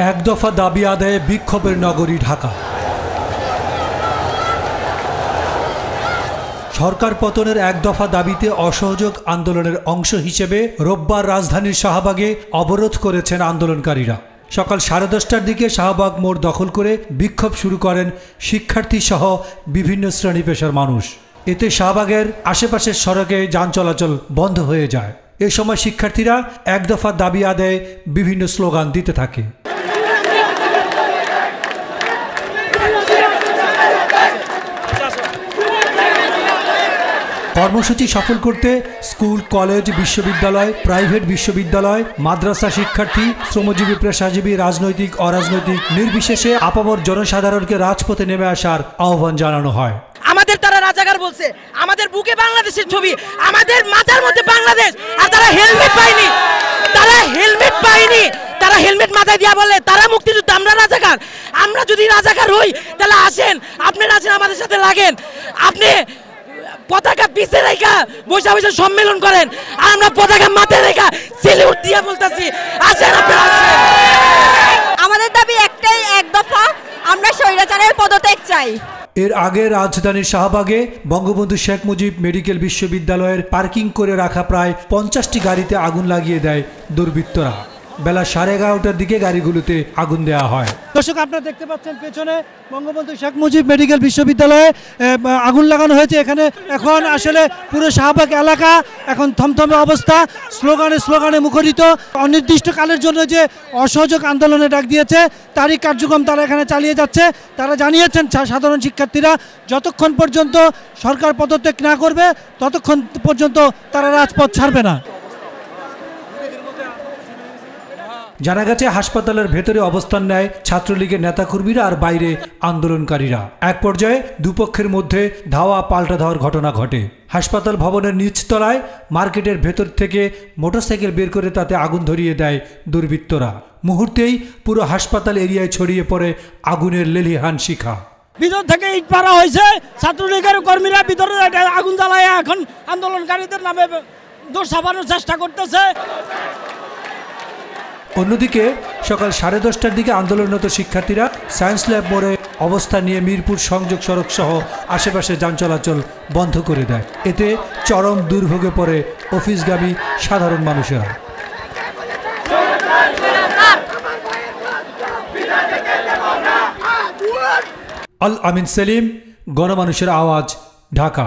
এক দফা দাবি আদায়ে বিক্ষোভের নগরী ঢাকা। সরকার পতনের এক দফা দাবিতে অসহযোগ আন্দোলনের অংশ হিসেবে রোববার রাজধানীর শাহবাগে অবরোধ করেছেন আন্দোলনকারীরা। সকাল 10:30টার দিকে শাহবাগ মোড় দখল করে বিক্ষোভ শুরু করেন শিক্ষার্থী সহ বিভিন্ন শ্রেণী পেশার মানুষ। এতে শাহবাগের আশেপাশের সড়কে যান চলাচল বন্ধ হয়ে যায়। এ সময় শিক্ষার্থীরা এক দফা দাবি আদায়ে বিভিন্ন স্লোগান দিতে থাকে। কর্মসূচি সফল করতে স্কুল, কলেজ, বিশ্ববিদ্যালয়, প্রাইভেট বিশ্ববিদ্যালয়, মাদ্রাসা শিক্ষার্থী, শ্রমজীবী, পেশাজীবী, রাজনৈতিক, অরাজনৈতিক নির্বিশেষে আপামর জনসাধারণকে রাজপথে নেমে আসার আহ্বান জানানো হয়। আমাদের তারা রাজাকার বলছে, আমাদের বুকে বাংলাদেশের ছবি, আমাদের মাথার মধ্যে বাংলাদেশ, আর তারা হেলমেট পায়নি, তারা হেলমেট মাথায় দিয়া বলে তারা মুক্তিযুদ্ধ, আমরা রাজাকার। আমরা যদি রাজাকার হই তাহলে আসেন, আপনারা আসেন আমাদের সাথে লাগেন, আপনি পতাকা পিছে রেখা বৈশা বৈশা সম্মেলন করেন, আর আমরা পতাকা মাথায় রেখা সেলিউট দিয়ে বলতেছি আসেন আপনারা আসেন। আমাদের দাবি একটাই, এক দফা, আমরা স্বৈরাচারের পদত্যাগ চাই। এর আগে রাজধানীর শাহবাগে বঙ্গবন্ধু শেখ মুজিব মেডিকেল বিশ্ববিদ্যালয়ের পার্কিং করে রাখা প্রায় 50টি গাড়িতে আগুন লাগিয়ে দেয় দুর্বৃত্তরা। বেলা 11:30টার দিকে গাড়িগুলোতে আগুন দেওয়া হয়। দর্শক, আপনারা দেখতে পাচ্ছেন পেছনে বঙ্গবন্ধু শেখ মুজিব মেডিকেল বিশ্ববিদ্যালয়ে আগুন লাগানো হয়েছে। এখানে এখন আসলে পুরো শাহবাগ এলাকা এখন থমথমে অবস্থা, স্লোগানে মুখরিত। অনির্দিষ্টকালের জন্য যে অসহযোগ আন্দোলনে ডাক দিয়েছে তারই কার্যক্রম তারা এখানে চালিয়ে যাচ্ছে। তারা জানিয়েছেন সাধারণ শিক্ষার্থীরা যতক্ষণ পর্যন্ত সরকার পদত্যাগ না করবে ততক্ষণ পর্যন্ত তারা রাজপথ ছাড়বে না। জানা গেছে হাসপাতালের ভেতরে অবস্থান নেয় ছাত্রলীগের নেতাকর্মীরা আর বাইরে আন্দোলনকারীরা। এক পর্যায়ে দুপক্ষের মধ্যে ধাওয়া পাল্টা ধাওয়ার ঘটনা ঘটে। হাসপাতাল ভবনের নিচতলায় মার্কেটের ভেতর থেকে মোটরসাইকেল বের করে তাতে আগুন ধরিয়ে দেয় দুর্বৃত্তরা। মুহূর্তেই পুরো হাসপাতাল এরিয়ায় ছড়িয়ে পড়ে আগুনের লেলিহান শিখা। ভিতর থেকে ইট পাড়া হয়েছে, ছাত্রলীগের কর্মীরা ভিতরে আগুন জ্বালায় এখন আন্দোলনকারীদের নামে দোষ চাপানোর চেষ্টা করতেছে। অন্যদিকে সকাল 10:30টার দিকে আন্দোলনরত শিক্ষার্থীরা সায়েন্স ল্যাব মোড়ে অবস্থান নিয়ে মিরপুর সংযোগ সড়ক সহ আশেপাশে যান চলাচল বন্ধ করে দেয়। এতে চরম দুর্ভোগে পড়ে অফিসগামী সাধারণ মানুষেরা। আল আমিন সেলিম, গণমানুষের আওয়াজ, ঢাকা।